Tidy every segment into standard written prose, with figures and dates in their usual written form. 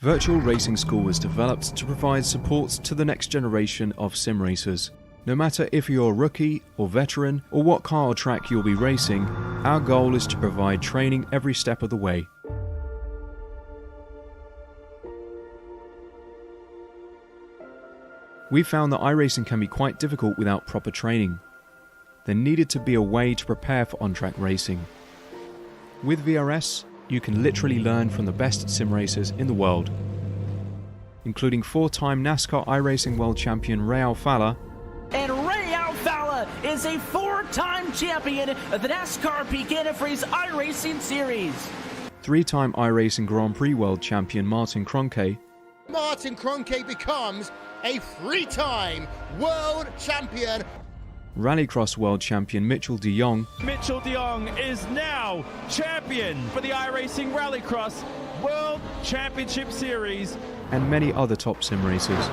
Virtual Racing School was developed to provide support to the next generation of sim racers. No matter if you're a rookie or veteran or what car or track you'll be racing, our goal is to provide training every step of the way. We found that iRacing can be quite difficult without proper training. There needed to be a way to prepare for on-track racing. With VRS, you can literally learn from the best sim racers in the world, including 4-time NASCAR iRacing World Champion Ray Alfala. And Ray Alfala is a 4-time champion of the NASCAR Pekin Freeze iRacing Series. 3-time iRacing Grand Prix World Champion Martin Kroenke. Martin Kroenke becomes a 3-time world champion. Rallycross World Champion Mitchell de Jong. Mitchell de Jong is now champion for the iRacing Rallycross World Championship Series. And many other top sim racers.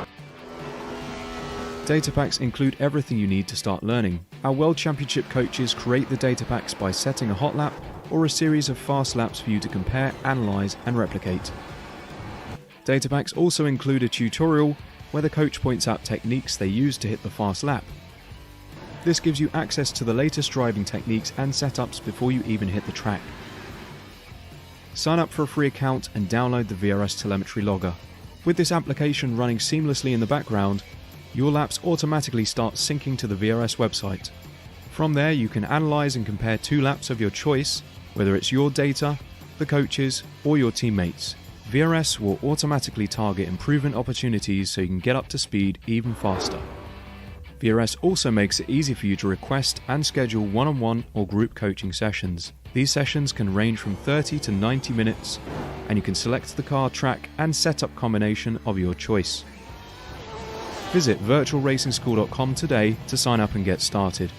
Data packs include everything you need to start learning. Our World Championship coaches create the data packs by setting a hot lap or a series of fast laps for you to compare, analyze, and replicate. Data packs also include a tutorial where the coach points out techniques they use to hit the fast lap. This gives you access to the latest driving techniques and setups before you even hit the track. Sign up for a free account and download the VRS telemetry logger. With this application running seamlessly in the background, your laps automatically start syncing to the VRS website. From there, you can analyze and compare 2 laps of your choice, whether it's your data, the coaches, or your teammates. VRS will automatically target improvement opportunities so you can get up to speed even faster. VRS also makes it easy for you to request and schedule one-on-one or group coaching sessions. These sessions can range from 30 to 90 minutes, and you can select the car, track, and setup combination of your choice. Visit virtualracingschool.com today to sign up and get started.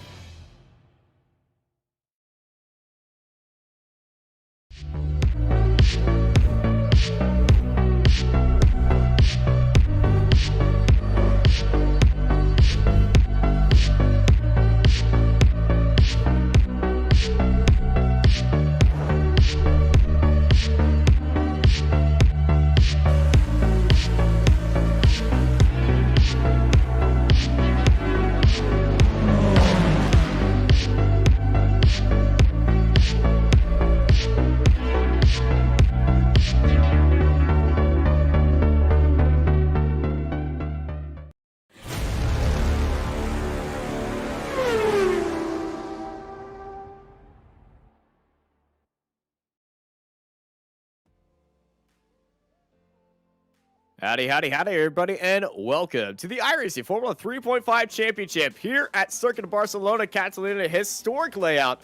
Howdy, howdy, howdy, everybody, and welcome to the iRacing Formula 3.5 Championship here at Circuit of Barcelona, Catalunya. Historic layout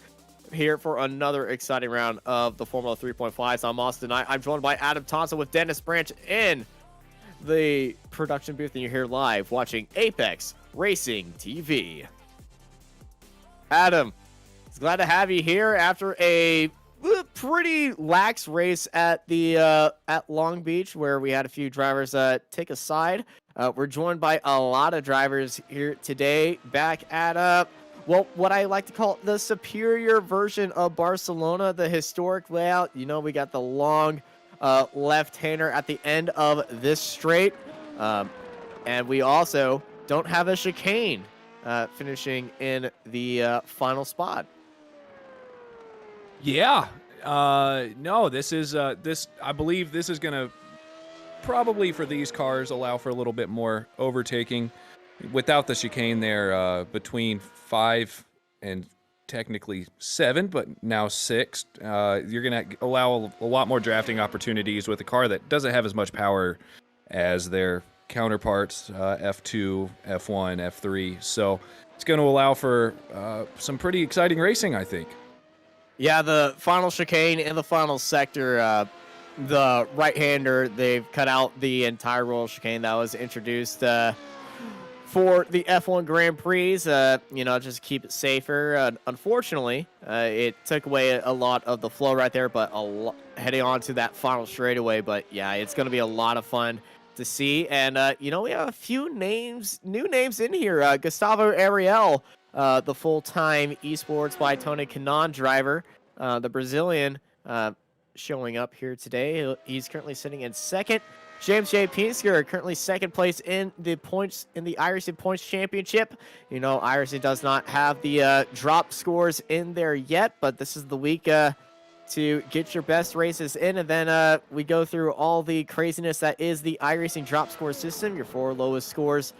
here for another exciting round of the Formula 3.5s. I'm Austin. I'm joined by Adam Thompson with Dennis Branch in the production booth, and you're here live watching Apex Racing TV. Adam, it's glad to have you here after a pretty lax race at the at Long Beach, where we had a few drivers take a side. We're joined by a lot of drivers here today back at well, what I like to call the superior version of Barcelona, the historic layout. You know, we got the long left-hander at the end of this straight, and we also don't have a chicane finishing in the final spot. Yeah, no, this is, I believe this is going to probably for these cars allow for a little bit more overtaking without the chicane there, between 5 and technically 7, but now 6. You're going to allow a lot more drafting opportunities with a car that doesn't have as much power as their counterparts, F2, F1, F3. So it's going to allow for some pretty exciting racing, I think. Yeah, the final chicane in the final sector, the right-hander, they've cut out the entire roll chicane that was introduced for the F1 Grand Prix, you know, just keep it safer. Unfortunately, it took away a lot of the flow right there, but heading on to that final straightaway. But yeah, it's going to be a lot of fun to see. And, you know, we have a few names, new names in here. Gustavo Ariel, the full-time Esports by Tony Kanaan driver, the Brazilian, showing up here today. He's currently sitting in second James J. Pinsker currently second place in the points in the iRacing Points Championship. You know, iRacing does not have the drop scores in there yet, but this is the week to get your best races in, and then we go through all the craziness that is the iRacing drop score system. Your 4 lowest scores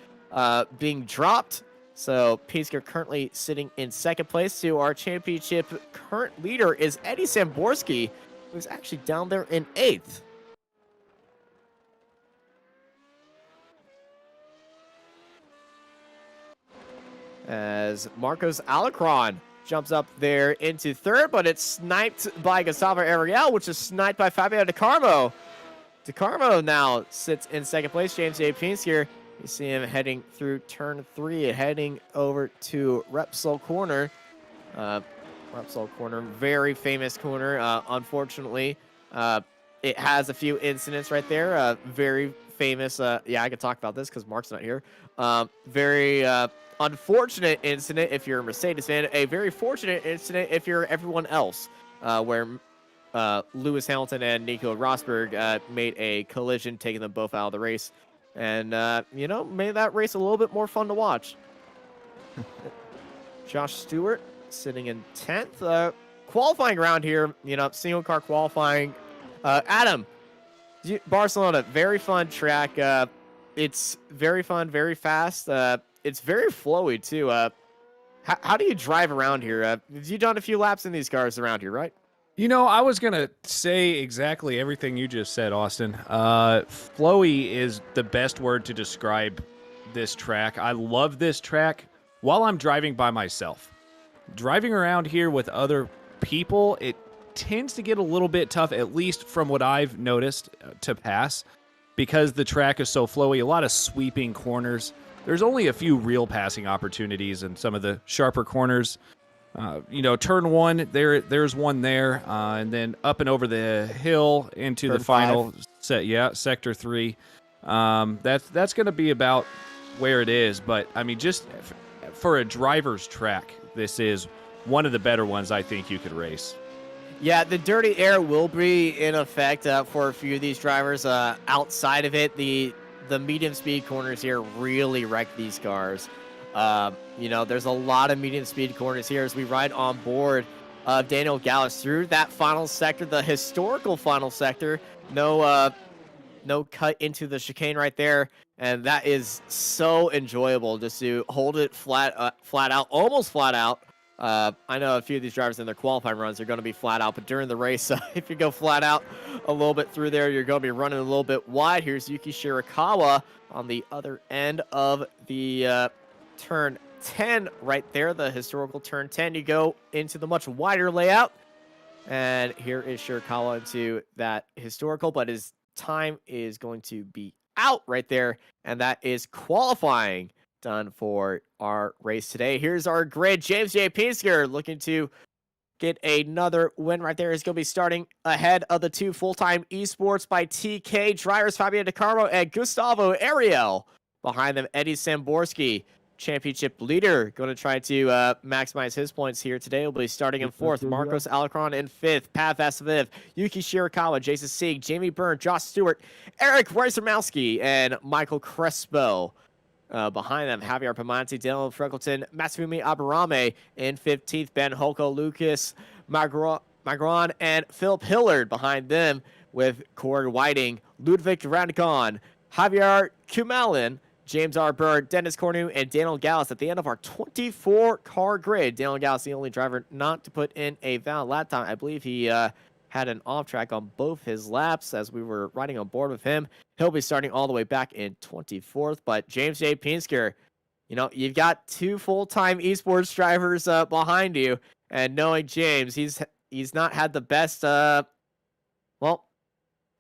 being dropped. So Pinsker currently sitting in second place. To our championship current leader is Eddie Samborski, who's actually down there in 8th. As Marcos Alacron jumps up there into 3rd, but it's sniped by Gustavo Ariel, which is sniped by Fabio DeCarmo. DeCarmo now sits in 2nd place. James J. Pinsker, you see him heading through turn 3, heading over to Repsol Corner. Repsol Corner, very famous corner. Unfortunately, it has a few incidents right there. Very famous. Yeah, I could talk about this because Mark's not here. Very unfortunate incident if you're a Mercedes fan. A very fortunate incident if you're everyone else, where Lewis Hamilton and Nico Rosberg made a collision, taking them both out of the race. And, you know, made that race a little bit more fun to watch. Josh Stewart sitting in 10th. Qualifying round here, you know, single car qualifying. Adam, Barcelona, very fun track. It's very fun, very fast. It's very flowy, too. How do you drive around here? You've done a few laps in these cars around here, right? You know, I was going to say exactly everything you just said, Austin. Flowy is the best word to describe this track. I love this track while I'm driving by myself. Driving around here with other people, it tends to get a little bit tough, at least from what I've noticed, to pass, because the track is so flowy. A lot of sweeping corners. There's only a few real passing opportunities in some of the sharper corners. You know, turn 1, there's one there, and then up and over the hill into turn the final 5. set. Yeah, sector 3. That's going to be about where it is. But I mean, just for a driver's track, this is one of the better ones I think you could race. Yeah, the dirty air will be in effect for a few of these drivers. Outside of it, the medium speed corners here really wreck these cars. You know, there's a lot of medium speed corners here as we ride on board of Daniel Gallus through that final sector, the historical final sector. No cut into the chicane right there, and that is so enjoyable just to hold it flat out, almost flat out. I know a few of these drivers in their qualifying runs are going to be flat out, but during the race, if you go flat out a little bit through there, you're going to be running a little bit wide. Here's Yuki Shirakawa on the other end of the turn 10 right there, the historical turn 10. You go into the much wider layout, and here is Shirakawa into that historical, but his time is going to be out right there, and that is qualifying done for our race today. Here's our grid. James J. Pinsker looking to get another win right there. He's going to be starting ahead of the 2 full-time esports by TK drivers, Fabio DeCarmo and Gustavo Ariel. Behind them, Eddie Samborski, championship leader, going to try to maximize his points here today. He'll be starting in 4th. Marcos Alacron in 5th. Pat Vasiliev, Yuki Shirakawa, Jason Sieg, Jamie Byrne, Josh Stewart, Eric Reisermowski, and Michael Crespo. Behind them, Javier Pamanti, Dylan Freckleton, Matsufumi Aburame in 15th. Ben Holko, Lucas Magron, and Philip Hillard behind them with Corey Whiting, Ludwig Randcon, Javier Kumalin, James R. Bird, Dennis Cornu, and Daniel Gallus at the end of our 24-car grid. Daniel Gallus, the only driver not to put in a valid lap time. I believe he had an off track on both his laps as we were riding on board with him. He'll be starting all the way back in 24th. But James J. Pinsker, you know, you've got 2 full-time esports drivers behind you, and knowing James, he's not had the best, and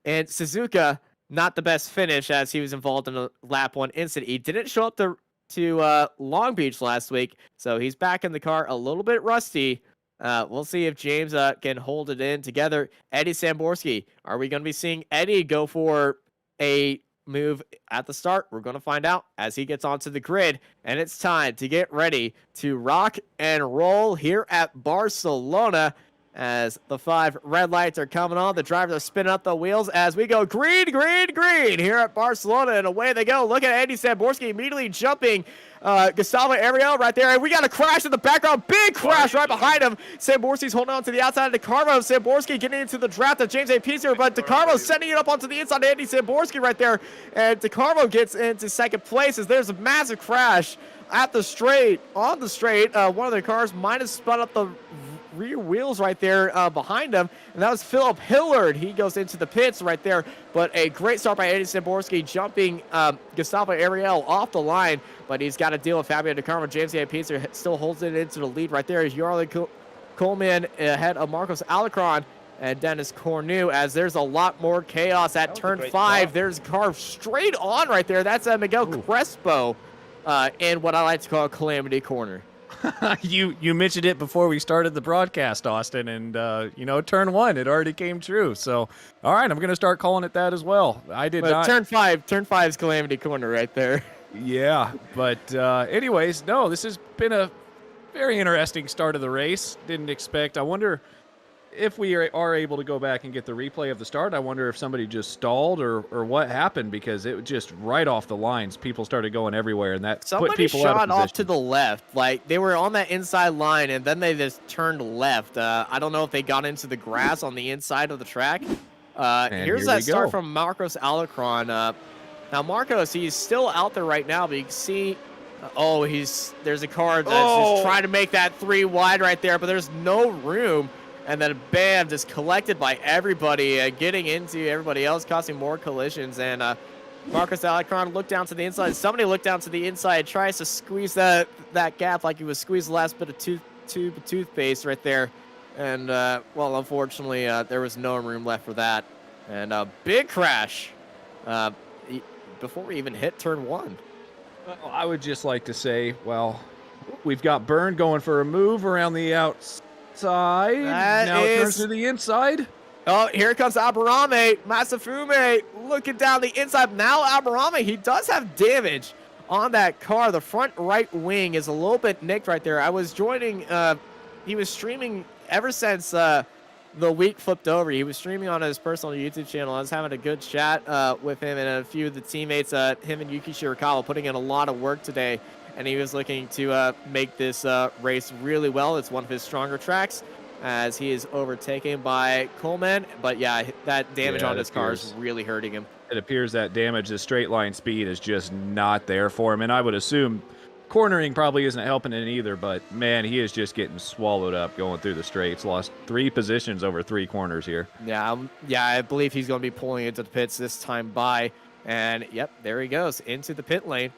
Suzuka, not the best finish as he was involved in a lap 1 incident. He didn't show up to Long Beach last week, so he's back in the car a little bit rusty. We'll see if James can hold it in together. Eddie Samborski, are we going to be seeing Eddie go for a move at the start? We're going to find out as he gets onto the grid, and it's time to get ready to rock and roll here at Barcelona. as the 5 red lights are coming on. The drivers are spinning up the wheels as we go green, green, green here at Barcelona, and away they go. Look at Andy Samborski immediately jumping Gustavo Ariel right there, and we got a crash in the background. Big crash right behind him. Samborski's holding on to the outside of DeCarmo. Samborski getting into the draft of James A. Pizzer, but DeCarmo sending it up onto the inside of Andy Samborski right there, and DeCarmo gets into second place as there's a massive crash at the straight, on the straight. One of the cars might have spun up the rear wheels right there behind him, and that was Philip Hillard. He goes into the pits right there, but a great start by Eddie Samborski, jumping Gustavo Ariel off the line, but he's got to deal with Fabio DeCarmo. James A. Pizzer still holds it into the lead right there. Yarley Coleman ahead of Marcos Alarcon and Dennis Cornu, as there's a lot more chaos at turn 5. There's a car straight on right there. That's Miguel Crespo in what I like to call Calamity Corner. You mentioned it before we started the broadcast, Austin, and turn 1, it already came true. So, all right, I'm gonna start calling it that as well. I did not. Turn 5's Calamity Corner right there. Yeah, but anyways, no, this has been a very interesting start of the race. Didn't expect. I wonder if we are able to go back and get the replay of the start. I wonder if somebody just stalled or what happened, because it was just right off the lines. People started going everywhere, and that put people out of position. Somebody shot off to the left. Like, they were on that inside line, and then they just turned left. I don't know if they got into the grass on the inside of the track. Here's that start from Marcos Alarcon. Now, Marcos, he's still out there right now, but you can see... there's a car that's just trying to make that 3 wide right there, but there's no room. And then bam, just collected by everybody, getting into everybody else, causing more collisions. And Marcos Alarcon looked down to the inside. Somebody looked down to the inside, tries to squeeze that gap like he was squeezed the last bit of tube of toothpaste right there. And, well, unfortunately, there was no room left for that. And a big crash before we even hit turn 1. Well, I would just like to say, well, we've got Byrne going for a move around the outside. Now it turns to the inside. Oh, here comes Aberame. Masafume looking down the inside. Now Aberame, he does have damage on that car. The front right wing is a little bit nicked right there. I was joining, he was streaming ever since the week flipped over. He was streaming on his personal YouTube channel. I was having a good chat with him and a few of the teammates. Him and Yuki Shirakawa putting in a lot of work today. And he was looking to make this race really well. It's one of his stronger tracks, as he is overtaken by Coleman. But yeah, that damage on his car is really hurting him. It appears that damage, the straight line speed, is just not there for him. And I would assume cornering probably isn't helping it either. But man, he is just getting swallowed up going through the straights. Lost 3 positions over 3 corners here. Yeah, I believe he's going to be pulling into the pits this time by. And yep, there he goes into the pit lane,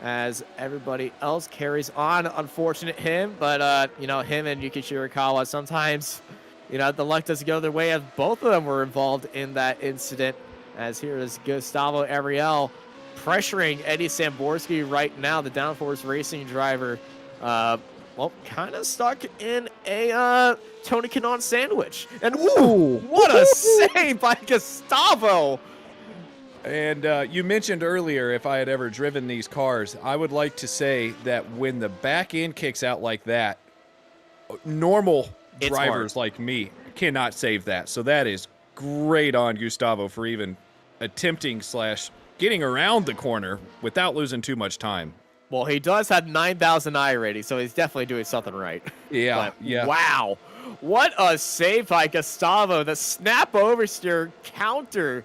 as everybody else carries on. Unfortunate him, but him and Yuki Shirakawa, sometimes the luck doesn't go their way, as both of them were involved in that incident. As here is Gustavo Ariel pressuring Eddie Samborski right now, the Downforce Racing driver. Kind of stuck in a Tony Kanaan sandwich. And what a save by Gustavo! And you mentioned earlier if I had ever driven these cars, I would like to say that when the back end kicks out like that, normal drivers like me cannot save that. So that is great on Gustavo for even attempting / getting around the corner without losing too much time. Well, he does have 9,000 I rating, so he's definitely doing something right. Yeah, yeah. Wow. What a save by Gustavo. The snap oversteer counter.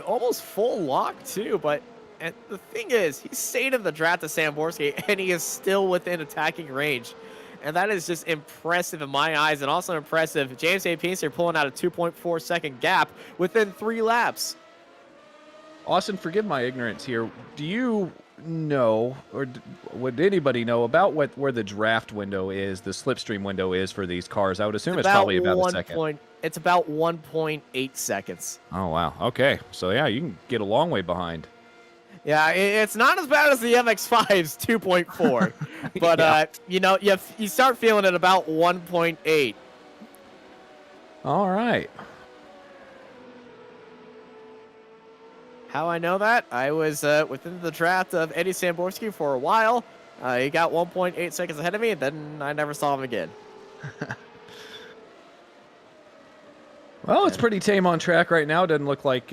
Almost full lock too, but the thing is, he stayed in the draft to Samborski, and he is still within attacking range. And that is just impressive in my eyes, and also impressive. James A. Pincer pulling out a 2.4 second gap within 3 laps. Austin, forgive my ignorance here. Do you know, or would anybody know about where the draft window is, the slipstream window is for these cars? I would assume it's probably about a second. It's about 1.8 seconds. Oh, wow. Okay. So, yeah, you can get a long way behind. Yeah, it's not as bad as the MX-5's 2.4. But, yeah. You start feeling it about 1.8. All right. How I know that? I was within the draft of Eddie Samborski for a while. He got 1.8 seconds ahead of me, and then I never saw him again. Well, it's pretty tame on track right now. Doesn't look like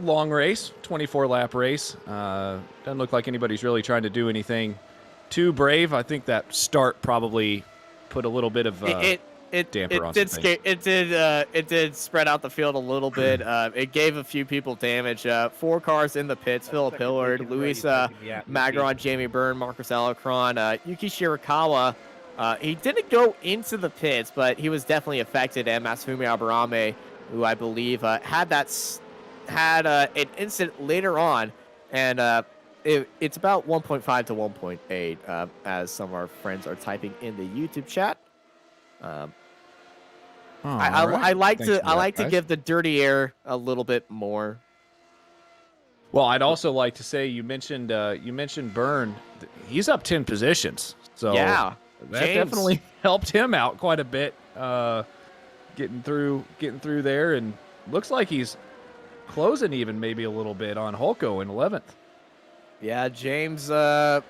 long race, 24-lap race. Doesn't look like anybody's really trying to do anything too brave. I think that start probably put a little bit of damper on some things. It did spread out the field a little bit. It gave a few people damage. 4 cars in the pits: Philip Hillard, Luis Magron, Jamie Byrne, Marcus Alacron, Yuki Shirakawa. He didn't go into the pits, but he was definitely affected. And Masafumi Aburame, who I believe had an incident later on, and it's about 1.5 to 1.8, as some of our friends are typing in the YouTube chat. I like to give the dirty air a little bit more. Well, I'd also like to say you mentioned Byrne. He's up 10 positions, so yeah, that James definitely helped him out quite a bit, getting through there, and looks like he's closing even maybe a little bit on Holko in 11th. Yeah, James currently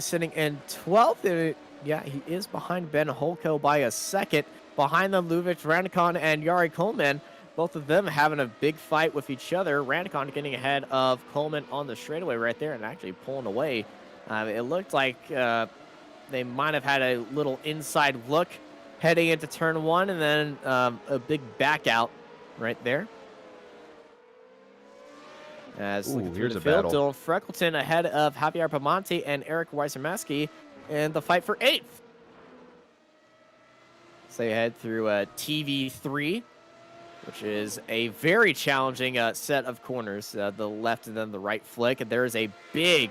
sitting in 12th. Yeah, he is behind Ben Holko by a second. Behind them, Luvic Ranikon and Yari Coleman. Both of them having a big fight with each other. Ranikon getting ahead of Coleman on the straightaway right there and actually pulling away. It looked like they might have had a little inside look heading into turn 1, and then a big back out right there. As looking through the field, Dylan Freckleton ahead of Javier Pamonte and Eric Weisermeski in the fight for 8th. So they head through TV3, which is a very challenging set of corners. The left and then the right flick, and there's a big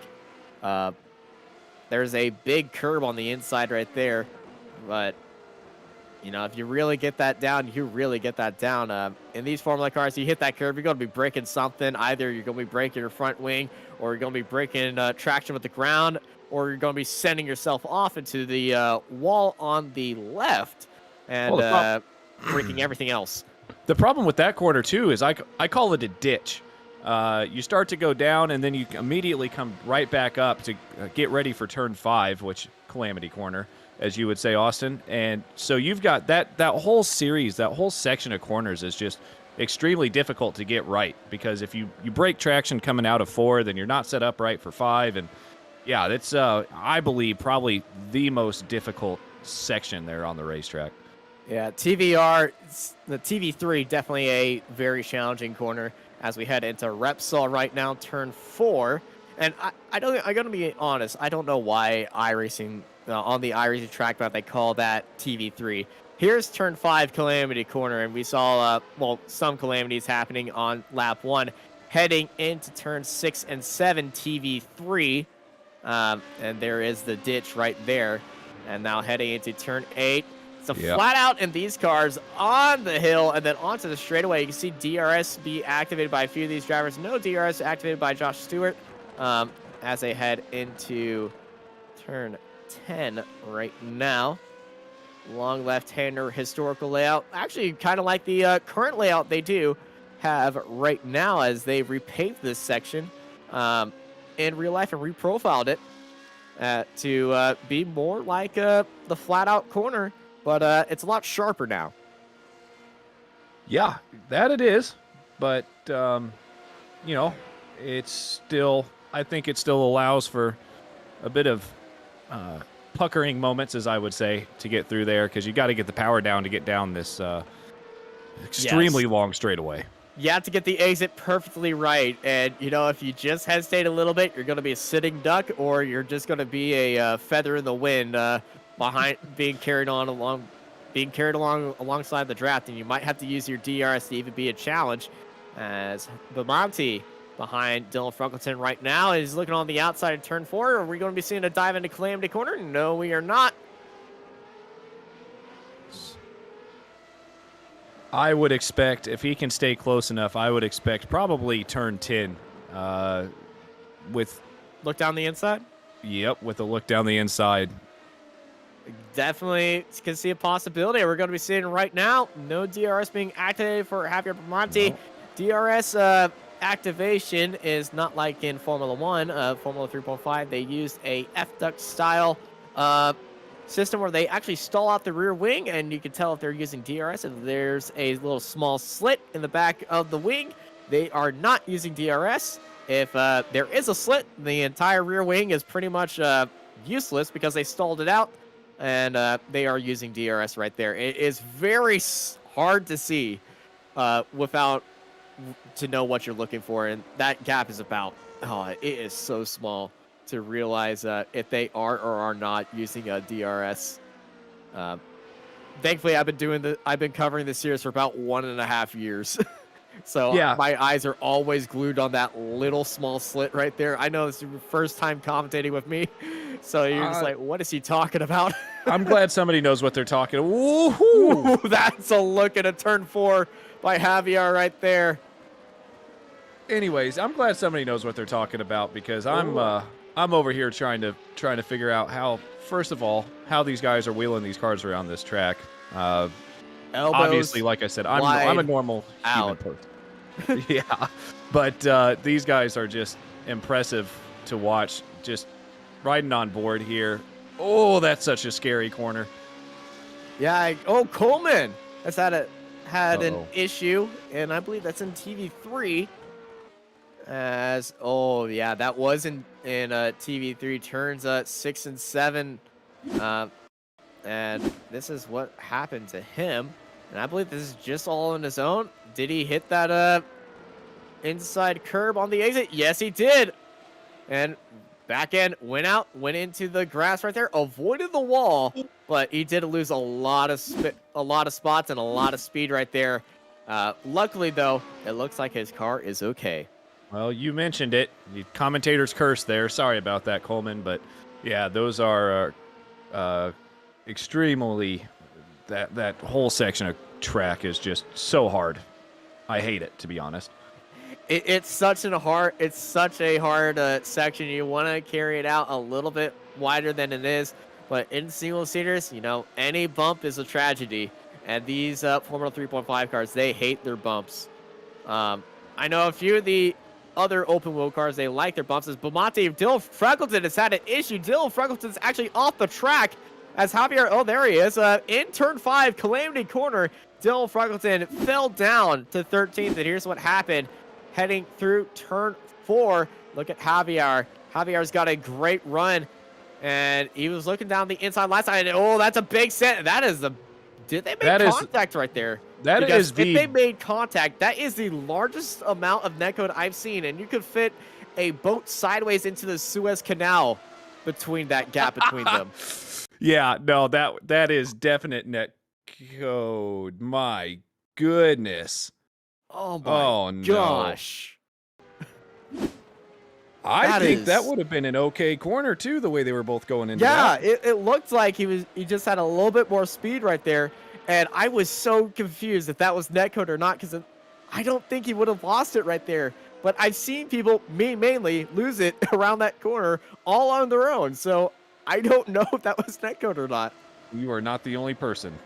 curb on the inside right there. But you know, if you really get that down, you really get that down. In these Formula cars, you hit that curve, you're going to be breaking something. Either you're going to be breaking your front wing, or you're going to be breaking traction with the ground, or you're going to be sending yourself off into the wall on the left and breaking everything else. The problem with that corner, too, is I call it a ditch. You start to go down, and then you immediately come right back up to get ready for turn 5, which calamity corner, as you would say, Austin. And so you've got that whole series, that whole section of corners is just extremely difficult to get right, because if you break traction coming out of 4, then you're not set up right for 5. And yeah, that's I believe probably the most difficult section there on the racetrack. Yeah, the TV3 definitely a very challenging corner as we head into Repsol right now, turn 4. And I gotta be honest, I don't know why iRacing on the iRacing track map they call that TV3. Here's turn 5 Calamity Corner, and we saw some calamities happening on lap 1, heading into turn 6 and 7 TV3, and there is the ditch right there. And now heading into turn 8. It's a flat out in these cars on the hill and then onto the straightaway. You can see DRS be activated by a few of these drivers. No DRS activated by Josh Stewart as they head into turn 10 right now. Long left-hander historical layout. Actually, kind of like the current layout they do have right now, as they repaved this section in real life and reprofiled it to be more like the flat-out corner. But it's a lot sharper now. Yeah, that it is. But, you know, it's still, I think it still allows for a bit of puckering moments, as I would say, to get through there, because you got to get the power down to get down this extremely long straightaway. You have to get the exit perfectly right. And, you know, if you just hesitate a little bit, you're going to be a sitting duck, or you're just going to be a feather in the wind behind being carried along alongside the draft, and you might have to use your DRS to even be a challenge. As Bamonti behind Dylan Freckleton right now is looking on the outside of turn 4. Are we going to be seeing a dive into Calamity Corner? No, we are not. I would expect, if he can stay close enough, I would expect probably turn 10 with... Look down the inside? Yep, with a look down the inside. Definitely can see a possibility. We're going to be seeing right now, no DRS being activated for Javier Pamonte. No. DRS activation is not like in Formula 1. Formula 3.5, they used a F-duct style system where they actually stall out the rear wing, and you can tell if they're using DRS. If there's a little small slit in the back of the wing, they are not using DRS. If there is a slit, the entire rear wing is pretty much useless because they stalled it out, and they are using DRS right there. It is very hard to see without to know what you're looking for, and that gap is about, it is so small to realize if they are or are not using a DRS. Thankfully, I've been covering this series for about 1.5 years. So Yeah. my eyes are always glued on that little small slit right there. I know this is your first time commentating with me, so you're just like, what is he talking about? I'm glad somebody knows what they're talking about. Ooh, that's a look at a turn 4 by Javier right there. Anyways, I'm glad somebody knows what they're talking about, because I'm over here trying to figure out how, first of all, how these guys are wheeling these cars around this track. Elbows Obviously, like I said, I'm a normal human person. Yeah, but these guys are just impressive to watch, just riding on board here. Oh, that's such a scary corner. Yeah. Coleman has had an issue, and I believe that's in TV3. That was in TV3 turns 6 and 7, and this is what happened to him. And I believe this is just all on his own. Did he hit that inside curb on the exit? Yes, he did. And back end went into the grass right there, avoided the wall, but he did lose a lot of spots and a lot of speed right there. Luckily, though, it looks like his car is okay. Well, you mentioned it. The commentator's curse there. Sorry about that, Coleman. But yeah, those are extremely. That whole section of track is just so hard. I hate it, to be honest. It's such a hard section. You want to carry it out a little bit wider than it is, but in single seaters, any bump is a tragedy. And these Formula 3.5 cars, they hate their bumps. I know a few of the other open wheel cars, they like their bumps. As Bumati, Dylan Freckleton has had an issue. Dylan Freckleton's actually off the track as Javier, there he is, in turn 5, Calamity Corner. Dylan Freckleton fell down to 13th, and here's what happened. Heading through turn 4, look at Javier. Javier's got a great run, and he was looking down the inside last side, and that's a big set. Did they make contact right there? If they made contact, that is the largest amount of netcode I've seen, and you could fit a boat sideways into the Suez Canal between that gap between them. Yeah, no, that is definite net code. My goodness. Oh my gosh. I think that would have been an okay corner too, the way they were both going into that. Yeah, it looked like he just had a little bit more speed right there. And I was so confused if that was netcode or not, because I don't think he would have lost it right there. But I've seen people, me mainly, lose it around that corner all on their own. So I don't know if that was netcode or not. You are not the only person.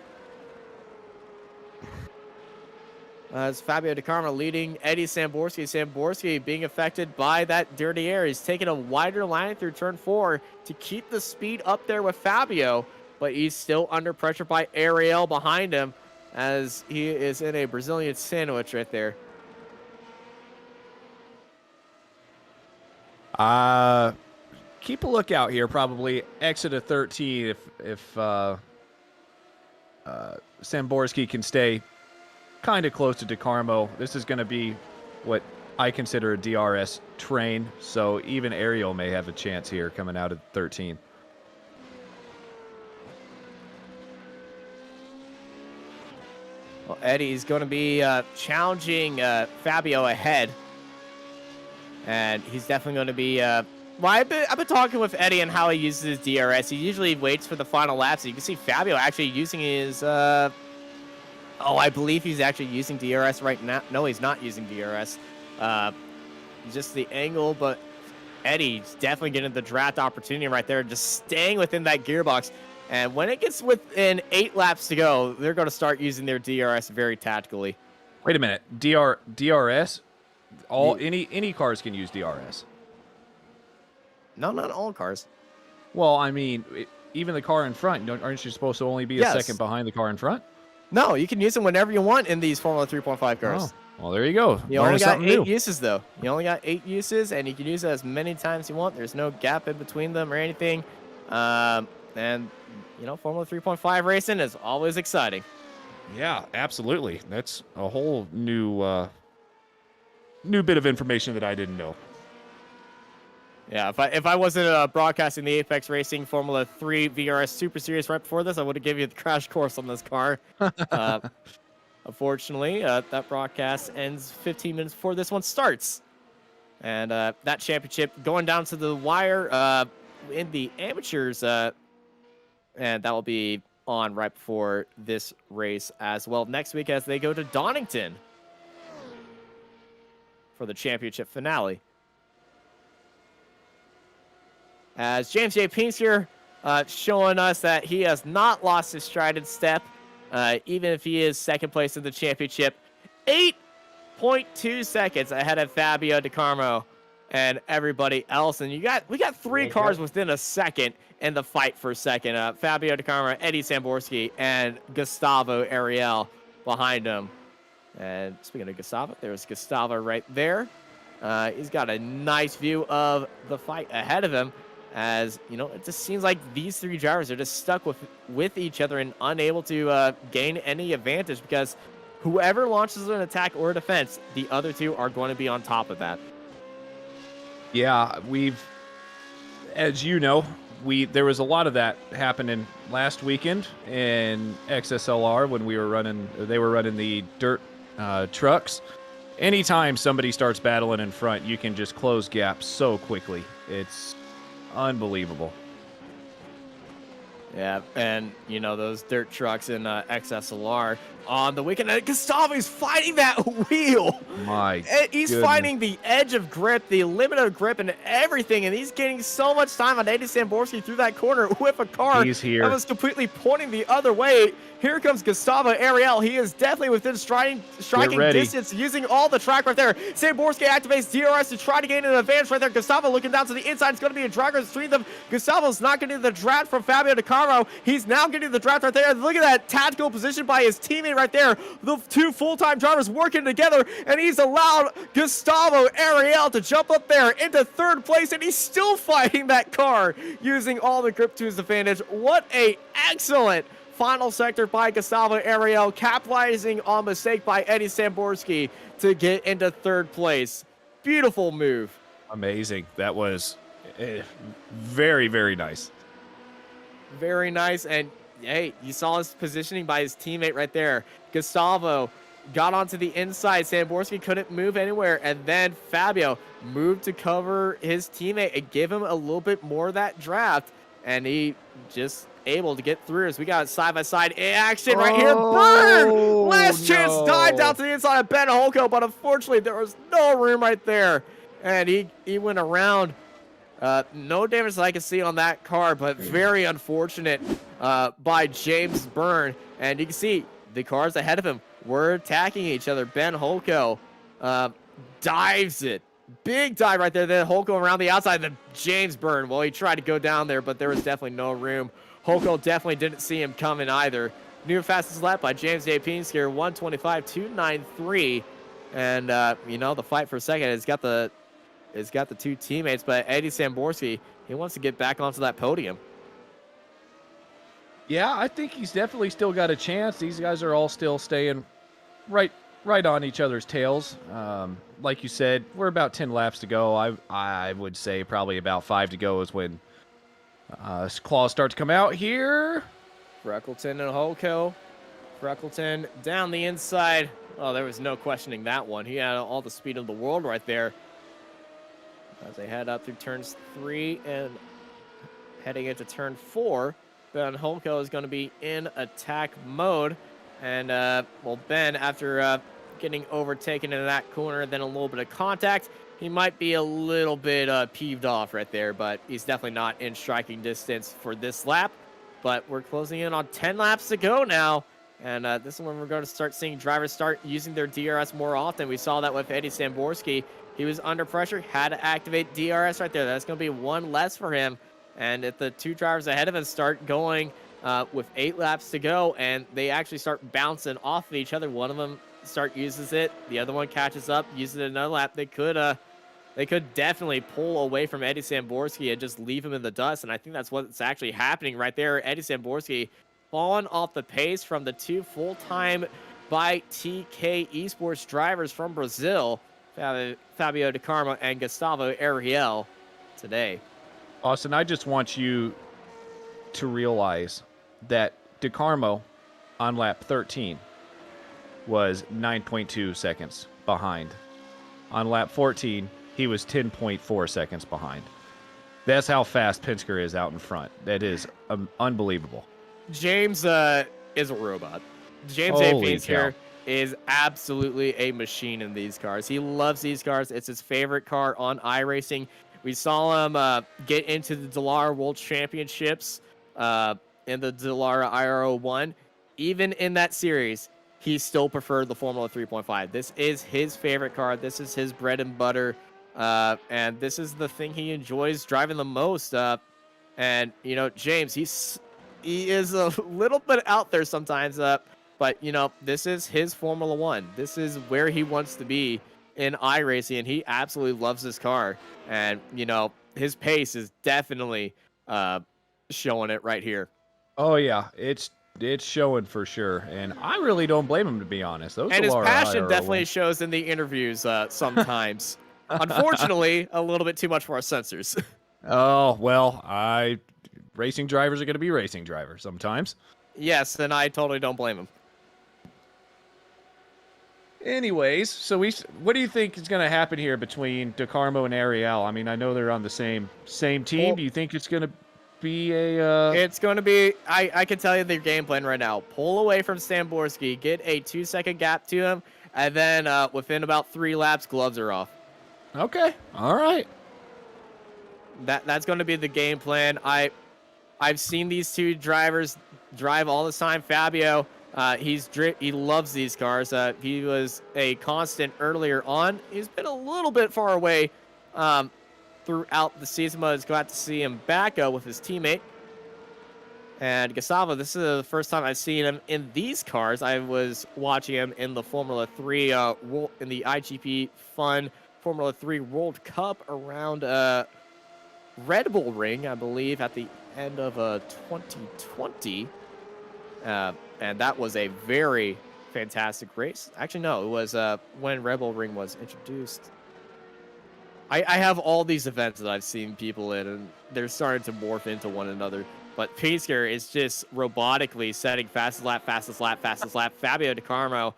As Fabio Di Carmo leading Eddie Samborski. Samborski being affected by that dirty air. He's taking a wider line through turn 4 to keep the speed up there with Fabio, but he's still under pressure by Ariel behind him as he is in a Brazilian sandwich right there. Keep a lookout here, probably exit of 13 if Samborski can stay kind of close to Di Carmo. This is going to be what I consider a DRS train, so even Ariel may have a chance here coming out of 13. Well, Eddie's going to be challenging Fabio ahead, and he's definitely going to be... I've been talking with Eddie on how he uses his DRS. He usually waits for the final laps. You can see Fabio actually using his... I believe he's actually using DRS right now. No, he's not using DRS. Just the angle, but Eddie's definitely getting the draft opportunity right there, just staying within that gearbox. And when it gets within 8 laps to go, they're going to start using their DRS very tactically. Wait a minute. DRS? Any cars can use DRS. No, not all cars. Well, I mean, even the car in front. Aren't you supposed to only be a Yes. second behind the car in front? No, you can use them whenever you want in these Formula 3.5 cars. Oh, well, there you go. You Learning only got something 8 new. uses, though. You only got 8 uses, and you can use it as many times as you want. There's no gap in between them or anything. And, Formula 3.5 racing is always exciting. Yeah, absolutely. That's a whole new bit of information that I didn't know. Yeah, if I wasn't broadcasting the Apex Racing Formula 3 VRS Super Series right before this, I would have given you the crash course on this car. Unfortunately, that broadcast ends 15 minutes before this one starts. And that championship going down to the wire in the amateurs, and that will be on right before this race as well next week as they go to Donington for the championship finale. As James J. Pinsker showing us that he has not lost his stride and step, even if he is second place in the championship. 8.2 seconds ahead of Fabio Di Carmo and everybody else. And we got 3 cars within a second in the fight for second. Fabio Di Carmo, Eddie Samborski, and Gustavo Ariel behind him. And speaking of Gustavo, there's Gustavo right there. He's got a nice view of the fight ahead of him. As, it just seems like these 3 drivers are just stuck with each other and unable to gain any advantage because whoever launches an attack or a defense, the other 2 are going to be on top of that. Yeah, as you know, there was a lot of that happening last weekend in XSLR when they were running the dirt trucks. Anytime somebody starts battling in front, you can just close gaps so quickly. It's unbelievable. Yeah, and, those dirt trucks in XSLR on the weekend. And Gustavo's fighting that wheel. He's goodness. finding the edge of grip, the limit of grip, and everything. And he's getting so much time on Eddie Samborski through that corner with a car that was completely pointing the other way. Here comes Gustavo Ariel. He is definitely within striking distance, using all the track right there. Samborski activates DRS to try to gain an advantage right there. Gustavo looking down to the inside. It's going to be a dragger between them. Gustavo's not getting the draft from Fabio Di Carmo. He's now getting the draft right there. Look at that tactical position by his teammate right there. The 2 full-time drivers working together, and he's allowed Gustavo Ariel to jump up there into 3rd place, and he's still fighting that car, using all the grip to his advantage. What a excellent final sector by Gustavo Ariel, capitalizing on mistake by Eddie Samborski to get into 3rd place. Beautiful move. Amazing. That was very, very nice. Very nice. And hey, you saw his positioning by his teammate right there. Gustavo got onto the inside. Samborski couldn't move anywhere. And then Fabio moved to cover his teammate and give him a little bit more of that draft. And he just able to get through as we got side-by-side action right here. Burn! Last chance dive down to the inside of Ben Holko, but unfortunately there was no room right there. And he went around. No damage that I can see on that car, but very unfortunate by James Byrne. And you can see the cars ahead of him were attacking each other. Ben Holko dives it. Big dive right there. Then Holko around the outside. Then James Byrne. Well, he tried to go down there, but there was definitely no room. Holko definitely didn't see him coming either. New fastest lap by James J. Pinsker, 1:25.293. And, the fight for a second has got the 2 teammates, but Eddie Samborski, he wants to get back onto that podium. Yeah, I think he's definitely still got a chance. These guys are all still staying right on each other's tails. Like you said, we're about 10 laps to go. I would say probably about 5 to go is when claws start to come out here. Freckleton and Holko. Freckleton down the inside. Oh, there was no questioning that one. He had all the speed of the world right there. As they head up through turns 3 and heading into turn 4, Ben Holko is going to be in attack mode. And, Ben, after getting overtaken into that corner, then a little bit of contact, he might be a little bit peeved off right there, but he's definitely not in striking distance for this lap. But we're closing in on 10 laps to go now. And this is when we're going to start seeing drivers start using their DRS more often. We saw that with Eddie Samborski. He was under pressure, had to activate DRS right there. That's going to be 1 less for him. And if the 2 drivers ahead of us start going with 8 laps to go, and they actually start bouncing off of each other, one of them uses it, the other one catches up, uses it another lap, they could definitely pull away from Eddie Samborski and just leave him in the dust. And I think that's what's actually happening right there. Eddie Samborski falling off the pace from the 2 full-time by TK Esports drivers from Brazil, Fabio De Carmo and Gustavo Ariel today. Austin, I just want you to realize that De Carmo on lap 13 was 9.2 seconds behind. On lap 14, he was 10.4 seconds behind. That's how fast Penske is out in front. That is unbelievable. James is a robot. James A. Pinsker is absolutely a machine in these cars. He loves these cars. It's his favorite car on iRacing. We saw him get into the Dallara World Championships in the Dallara IRO1. Even in that series, he still preferred the Formula 3.5. This is his favorite car. This is his bread and butter. And this is the thing he enjoys driving the most. And, you know, James, he is a little bit out there sometimes. But, you know, this is his Formula 1. This is where he wants to be in iRacing, and he absolutely loves this car. And, you know, his pace is definitely showing it right here. Oh, yeah. It's showing for sure. And I really don't blame him, to be honest. And his passion definitely shows in the interviews sometimes. Unfortunately, a little bit too much for our sensors. Oh, well, racing drivers are going to be racing drivers sometimes. Yes, and I totally don't blame him. Anyways, so what do you think is going to happen here between De Carmo and Ariel? I mean, I know they're on the same team. Well, do you think it's going to be a... It's going to be... I can tell you their game plan right now. Pull away from Samborski, get a 2-second gap to him, and then within about 3 laps, gloves are off. Okay. All right. That's going to be the game plan. I've seen these 2 drivers drive all the time. Fabio... he loves these cars. He was a constant earlier on. He's been a little bit far away throughout the season, but it's glad to see him back with his teammate. And Gustavo, this is the first time I've seen him in these cars. I was watching him in the Formula 3, in the IGP Fun Formula 3 World Cup around Red Bull Ring, I believe, at the end of 2020. And that was a very fantastic race. Actually, no, it was when Red Bull Ring was introduced. I have all these events that I've seen people in, and they're starting to morph into one another. But Pinsker is just robotically setting fastest lap. Fabio De Carmo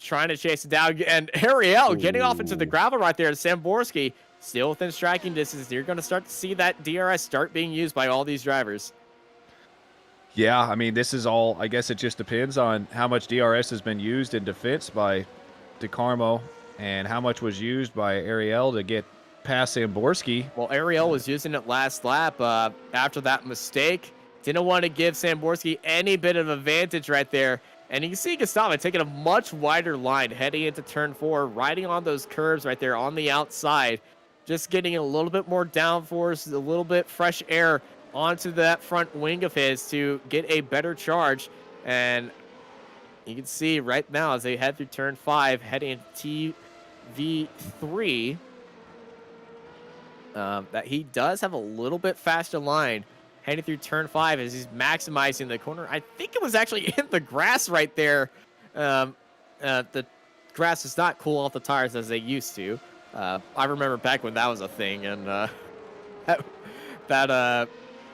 trying to chase it down. And Ariel getting off into the gravel right there. Samborski still within striking distance. You're going to start to see that DRS start being used by all these drivers. Yeah, I mean, this is all, I guess it just depends on how much DRS has been used in defense by De Carmo and how much was used by Ariel to get past Samborski. Well, Ariel was using it last lap after that mistake. Didn't want to give Samborski any bit of advantage right there. And you can see Gustavo taking a much wider line heading into turn 4, riding on those curves right there on the outside. Just getting a little bit more downforce, a little bit fresh air onto that front wing of his to get a better charge. And you can see right now as they head through turn 5, heading into TV3, that he does have a little bit faster line heading through turn 5 as he's maximizing the corner. I think it was actually in the grass right there. The grass does not cool off the tires as they used to. I remember back when that was a thing, and that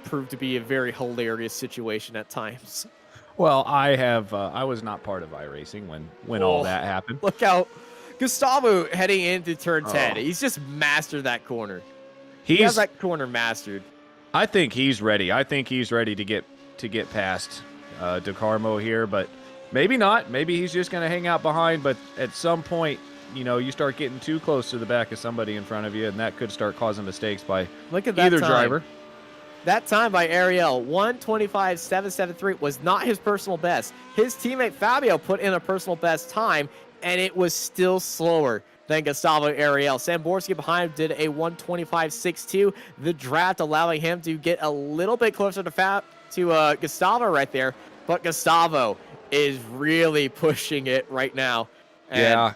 proved to be a very hilarious situation at times. Well, I was not part of iRacing when all that happened. Look out. Gustavo heading into turn 10. He's just mastered that corner. He has that corner mastered. I think he's ready. I think he's ready to get past De Carmo here, but maybe not. Maybe he's just going to hang out behind, but at some point, you know, you start getting too close to the back of somebody in front of you, and that could start causing mistakes by either driver. That time by Ariel, 1:25.773, was not his personal best. His teammate Fabio put in a personal best time, and it was still slower than Gustavo Ariel. Samborski behind did a 125.62. The draft allowing him to get a little bit closer to Gustavo right there. But Gustavo is really pushing it right now. And yeah,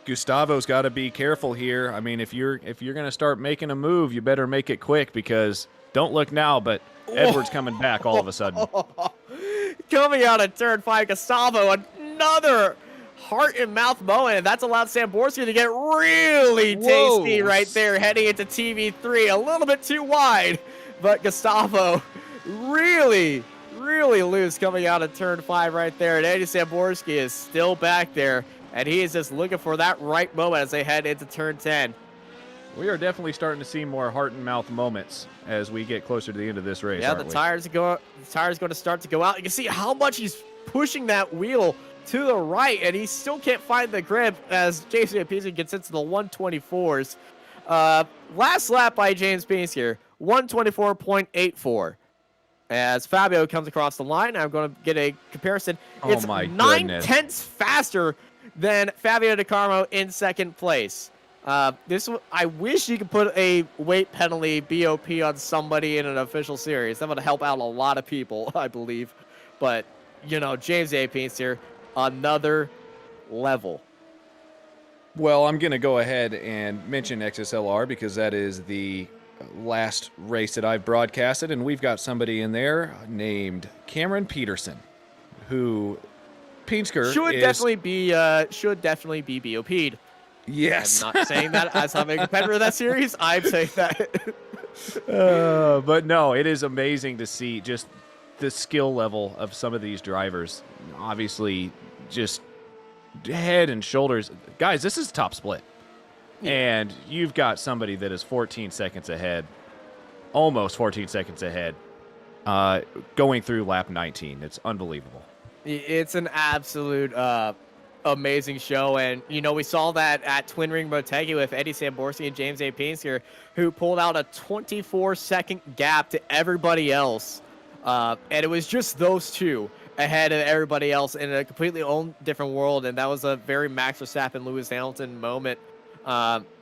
Gustavo's got to be careful here. I mean, if you're going to start making a move, you better make it quick, because don't look now, but Edwards coming back all of a sudden. Coming out of turn 5, Gustavo, another heart and mouth moment, and that's allowed Samborski to get really tasty right there, heading into TV3, a little bit too wide, but Gustavo really loose coming out of turn 5 right there, and Eddie Samborski is still back there, and he is just looking for that right moment as they head into turn 10. We are definitely starting to see more heart and mouth moments as we get closer to the end of this race. Yeah, the tires going to start to go out. You can see how much he's pushing that wheel to the right, and he still can't find the grip as James Pinsky gets into the 124s. Last lap by James Pinsky, 124.84. As Fabio comes across the line, I'm going to get a comparison. It's 9/10 faster than Fabio De Carmo in second place. I wish you could put a weight penalty BOP on somebody in an official series. That would help out a lot of people, I believe. But, you know, James Pinsky here, another level. Well, I'm going to go ahead and mention XSLR because that is the last race that I've broadcasted, and we've got somebody in there named Cameron Peterson, who Pinsky should definitely be BOP'd. Yes. I'm not saying that as I'm a competitor of that series. I'm saying that. But no, it is amazing to see just the skill level of some of these drivers. Obviously, just head and shoulders. Guys, this is top split. Yeah. And you've got somebody that is 14 seconds ahead, almost 14 seconds ahead, going through lap 19. It's unbelievable. It's an absolute amazing show, and you know, we saw that at Twin Ring Motegi with Eddie Samborski and James Pinsky, who pulled out a 24-second gap to everybody else, and it was just those two ahead of everybody else in a completely own different world. And that was a very Max Verstappen, Lewis Hamilton moment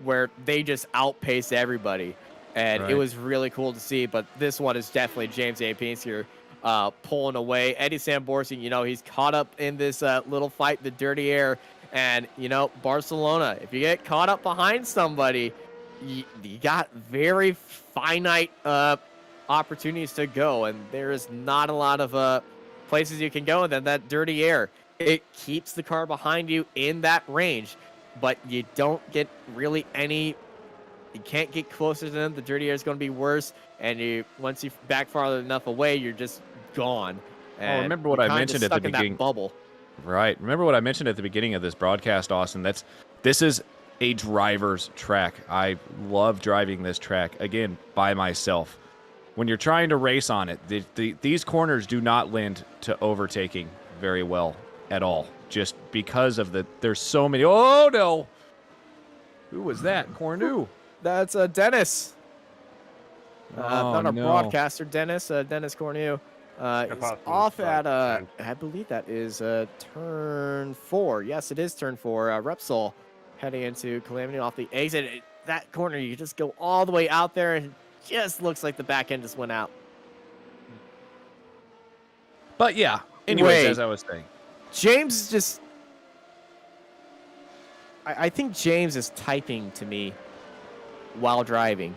where they just outpaced everybody, and it was really cool to see. But this one is definitely James Pinsky pulling away. Eddie Samborski, you know, he's caught up in this little fight, the dirty air. And, you know, Barcelona, if you get caught up behind somebody, you got very finite opportunities to go. And there is not a lot of places you can go. And then that dirty air, it keeps the car behind you in that range. But you don't get really any... You can't get closer to them. The dirty air is going to be worse. And once you back farther enough away, you're just gone. And remember what I mentioned at the beginning. Bubble. Right. Remember what I mentioned at the beginning of this broadcast, Austin. This is a driver's track. I love driving this track, again, by myself. When you're trying to race on it, these corners do not lend to overtaking very well at all. Just because of there's so many. Oh, no. Who was that? Cornu. That's Dennis. Not a no. broadcaster, Dennis. Dennis Cornu. Is off at, I believe that is turn 4. Yes, it is turn 4. Repsol heading into Calamity off the exit. That corner, you just go all the way out there, and it just looks like the back end just went out. But yeah, anyways, as I was saying. James is just... I think James is typing to me while driving.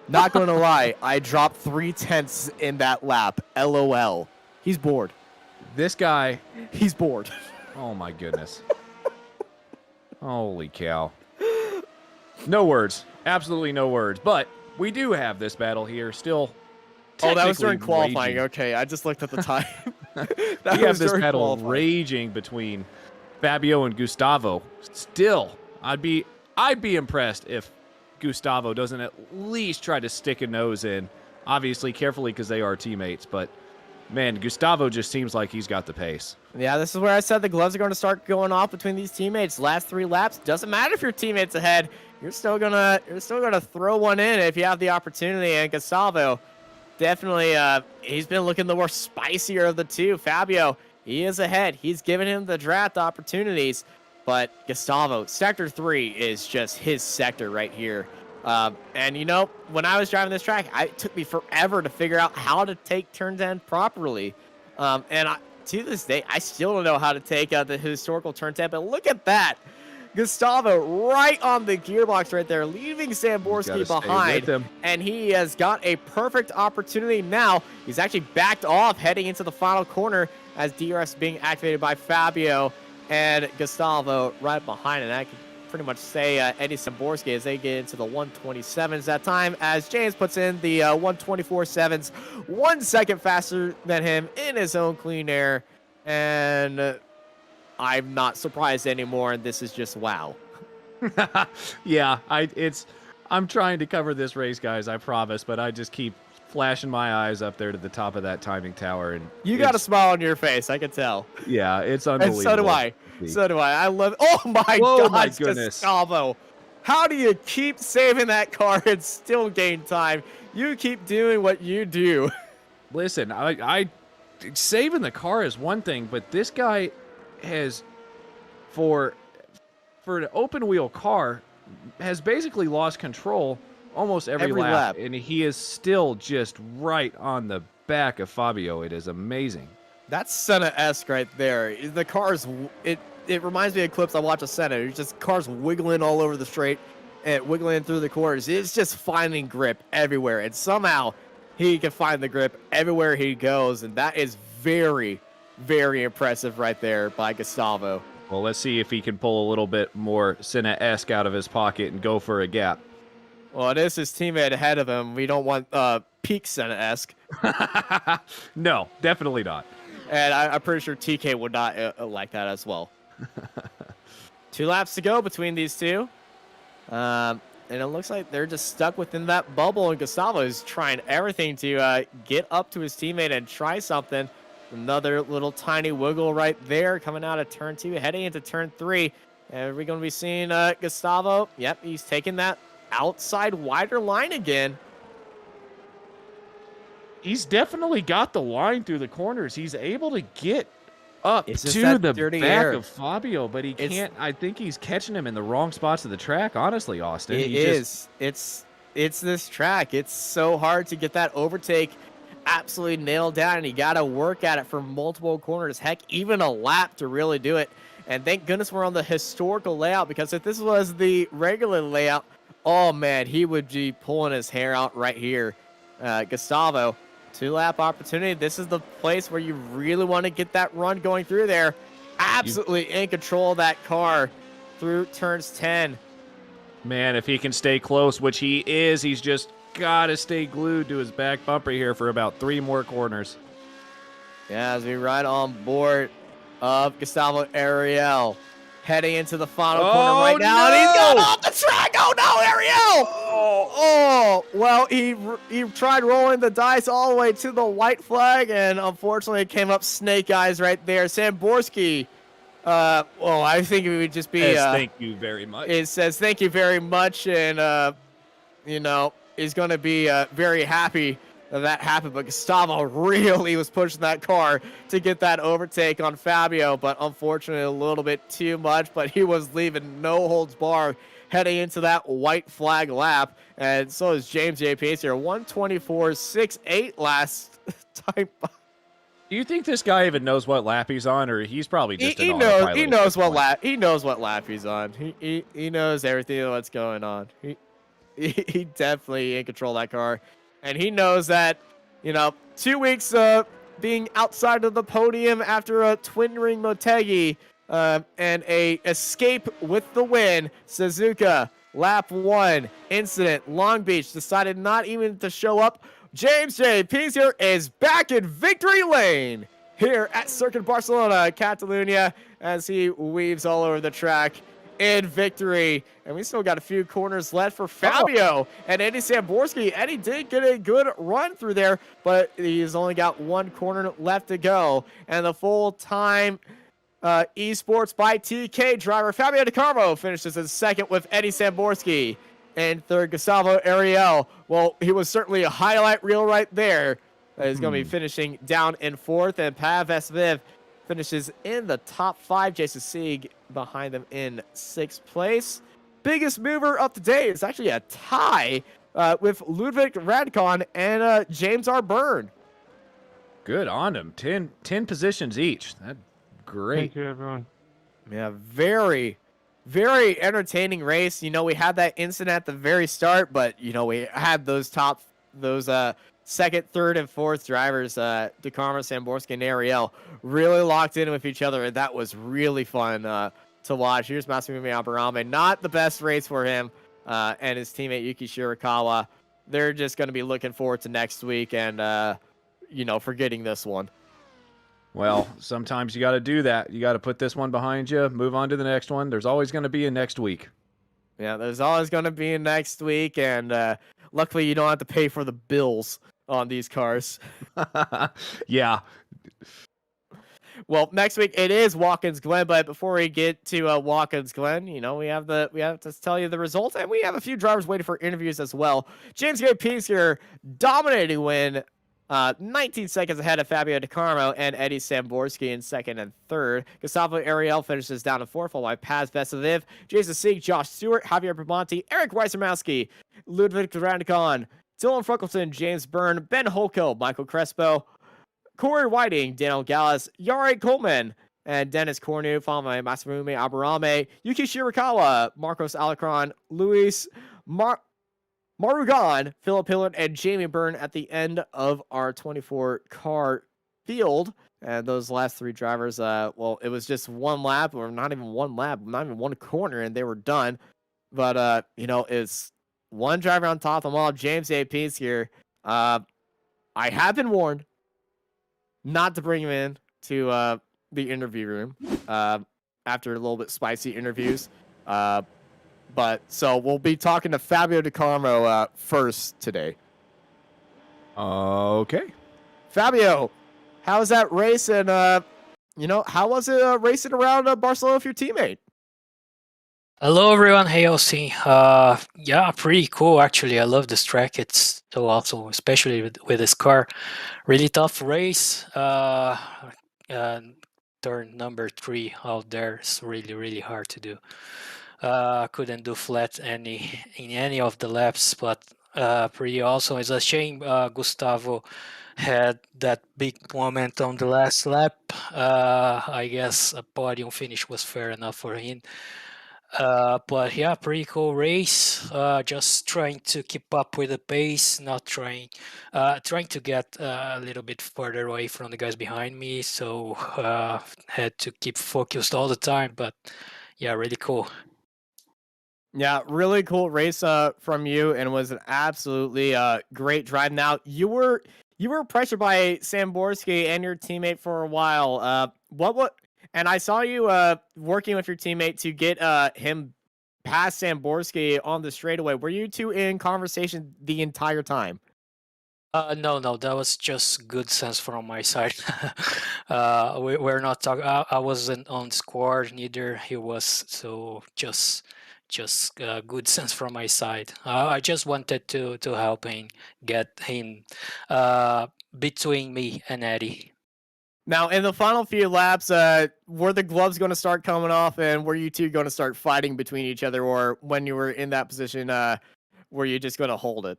Not going to lie, I dropped 0.3 in that lap. LOL. He's bored. This guy... He's bored. Oh, my goodness. Holy cow. No words. Absolutely no words. But we do have this battle here still. Oh, that was during qualifying. Okay, I just looked at the time. We have this battle raging between Fabio and Gustavo. Still, I'd be impressed if Gustavo doesn't at least try to stick a nose in. Obviously, carefully, because they are teammates. But, man, Gustavo just seems like he's got the pace. Yeah, this is where I said the gloves are going to start going off between these teammates. Last 3 laps, doesn't matter if your teammate's ahead. You're still gonna throw one in if you have the opportunity. And Gustavo, definitely, he's been looking the more spicier of the two. Fabio, he is ahead. He's giving him the draft opportunities. But Gustavo, Sector 3 is just his sector right here. And, you know, when I was driving this track, it took me forever to figure out how to take turn 10 properly. To this day, I still don't know how to take the historical turn 10, but look at that. Gustavo right on the gearbox right there, leaving Samborski behind. And he has got a perfect opportunity now. He's actually backed off heading into the final corner as DRS is being activated by Fabio and Gustavo right behind. And I can pretty much say Eddie Samborski as they get into the 127s that time as James puts in the 124.7s, 1 second faster than him in his own clean air. And I'm not surprised anymore, and this is just wow. Yeah, I'm trying to cover this race, guys, I promise, but I just keep flashing my eyes up there to the top of that timing tower, and you got a smile on your face, I can tell. Yeah, it's unbelievable. And so do I. So do I. I love it. Oh my God, my goodness. Gustavo. How do you keep saving that car and still gain time? You keep doing what you do. Listen, I saving the car is one thing, but this guy has, for an open wheel car, has basically lost control almost every lap, and he is still just right on the back of Fabio. It is amazing. That's Senna-esque right there. The car's it reminds me of clips I watch of Senna. It's just cars wiggling all over the straight and wiggling through the corners. It's just finding grip everywhere, and somehow he can find the grip everywhere he goes, and that is very, very impressive right there by Gustavo. Well, let's see if he can pull a little bit more Senna-esque out of his pocket and go for a gap. Well, it is his teammate ahead of him. We don't want peak Senna-esque. No, definitely not. And I'm pretty sure TK would not like that as well. 2 laps to go between these two. And it looks like they're just stuck within that bubble, and Gustavo is trying everything to get up to his teammate and try something. Another little tiny wiggle right there coming out of turn 2, heading into turn 3. And we're going to be seeing Gustavo. Yep, he's taking that outside wider line again. He's definitely got the line through the corners. He's able to get up to the back of Fabio, but he can't. I think he's catching him in the wrong spots of the track, honestly, Austin. It's this track. It's so hard to get that overtake absolutely nailed down, and you got to work at it for multiple corners. Heck, even a lap to really do it. And thank goodness we're on the historical layout, because if this was the regular layout, oh man, he would be pulling his hair out right here. Gustavo, 2-lap opportunity. This is the place where you really want to get that run going through there. Absolutely in control of that car through turns 10. Man, if he can stay close, which he is, he's just got to stay glued to his back bumper here for about 3 more corners. Yeah, as we ride on board of Gustavo Ariel, heading into the final corner right now, and he's got off the track. Oh no, Ariel! Oh, well, he tried rolling the dice all the way to the white flag, and unfortunately it came up snake eyes right there. Samborski, well, I think it would just be thank you very much. It says thank you very much, and you know, is going to be very happy that happened. But Gustavo really was pushing that car to get that overtake on Fabio, but unfortunately a little bit too much. But he was leaving no holds barred heading into that white flag lap, and so is James J. Pace here. 124.68 last time. Do you think this guy even knows what lap he's on, or he's probably just he knows what lap he's on. He knows everything that's going on. He definitely in control of that car. And he knows that, you know, 2 weeks being outside of the podium after a twin ring Motegi and a escape with the win. Suzuka, lap 1, incident, Long Beach, decided not even to show up. James J. Pizier is back in victory lane here at Circuit Barcelona, Catalunya, as he weaves all over the track in victory. And we still got a few corners left for Fabio and Eddie Samborski. Eddie did get a good run through there, but he's only got 1 corner left to go. And the full-time Esports by TK driver Fabio De Carmo finishes in second with Eddie Samborski. And third, Gustavo Ariel. Well, he was certainly a highlight reel right there. He's going to be finishing down in 4th. And Pav Esviv finishes in the top 5. Jason Sieg behind them in 6th place. Biggest mover of the day is actually a tie with Ludwig Radcon and James R. Byrne. Good on them. 10 positions each. That's great. Thank you, everyone. Yeah, very, very entertaining race. You know, we had that incident at the very start, but, you know, we had those second, third, and fourth drivers, DeCarmo, Samborski, and Ariel, really locked in with each other, and that was really fun to watch. Here's Masafumi Aburame. Not the best race for him and his teammate Yuki Shirakawa. They're just going to be looking forward to next week and, you know, forgetting this one. Well, sometimes you got to do that. You got to put this one behind you, move on to the next one. There's always going to be a next week. Yeah, there's always going to be a next week, and luckily you don't have to pay for the bills on these cars. Yeah. Well, next week it is Watkins Glen, but before we get to Watkins Glen, you know, we have to tell you the results, and we have a few drivers waiting for interviews as well. James Gray Pinsker dominating win. 19 seconds ahead of Fabio DeCarmo and Eddie Samborski in 2nd and 3rd. Gustavo Ariel finishes down in 4th, followed by Paz Veseviv, Jason Sieg, Josh Stewart, Javier Brabanti, Eric Weisermowski, Ludwig Randicon, Dylan Fruckleton, James Byrne, Ben Holko, Michael Crespo, Corey Whiting, Daniel Gallas, Yari Coleman, and Dennis Cornu, followed by Masafumi Aburame, Yuki Shirakawa, Marcos Alacron, Luis Marugan, Philip Hillard, and Jamie Byrne at the end of our 24-car field. And those last 3 drivers, well, it was just one lap, or not even one lap, not even one corner, and they were done. But, you know, it's one driver on top of them all, James A. Pease here. I have been warned not to bring him in to the interview room after a little bit spicy interviews. But so we'll be talking to Fabio DeCarmo first today. Okay. Fabio, how was that race? And, you know, how was it racing around Barcelona with your teammate? Hello, everyone. Hey, OC. Yeah, pretty cool, actually. I love this track. It's so awesome, especially with this car. Really tough race. Turn number 3 out there is really, really hard to do. Couldn't do flat in any of the laps, but pretty awesome. It's a shame Gustavo had that big moment on the last lap. I guess a podium finish was fair enough for him. But yeah, pretty cool race. Just trying to keep up with the pace, not trying to get a little bit further away from the guys behind me. So had to keep focused all the time. But yeah, really cool. Yeah, really cool race from you, and was an absolutely great drive. Now you were pressured by Samborski and your teammate for a while. And I saw you working with your teammate to get him past Samborski on the straightaway. Were you two in conversation the entire time? No, that was just good sense from my side. We're not talking. I wasn't on squad, neither he was. So just good sense from my side. I just wanted to help him get him between me and Eddie. Now, in the final few laps, were the gloves going to start coming off, and were you two going to start fighting between each other, or when you were in that position, were you just going to hold it?